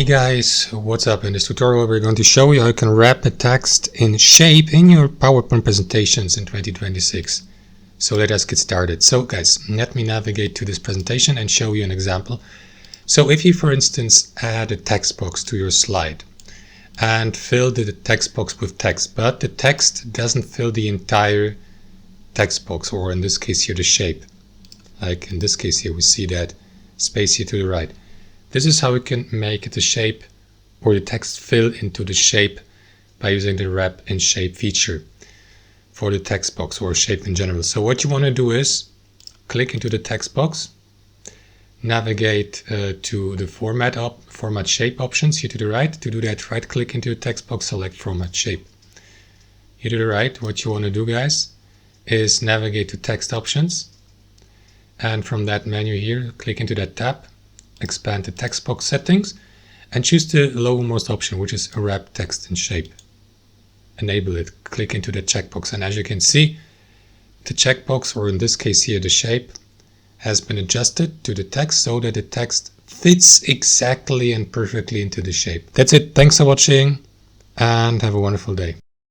Hey guys, what's up? In this tutorial we're going to show you how you can wrap the text in shape in your PowerPoint presentations in 2026. So let us get started. So guys, let me navigate to this presentation and show you an example. So if you, for instance, add a text box to your slide and fill the text box with text, but the text doesn't fill the entire text box, or in this case here the shape. Like in this case here we see that space here to the right. This is how we can make the shape or the text fill into the shape by using the wrap in shape feature for the text box or shape in general. So what you want to do is click into the text box, navigate to the format shape options here to the right. To do that, right click into the text box, select format shape. Here to the right, what you want to do guys is navigate to text options, and from that menu here click into that tab, expand the text box settings and choose the lowermost option, which is wrap text in shape. Enable it, click into the checkbox, and as you can see, the checkbox, or in this case here the shape, has been adjusted to the text so that the text fits exactly and perfectly into the shape. That's it. Thanks for watching and have a wonderful day.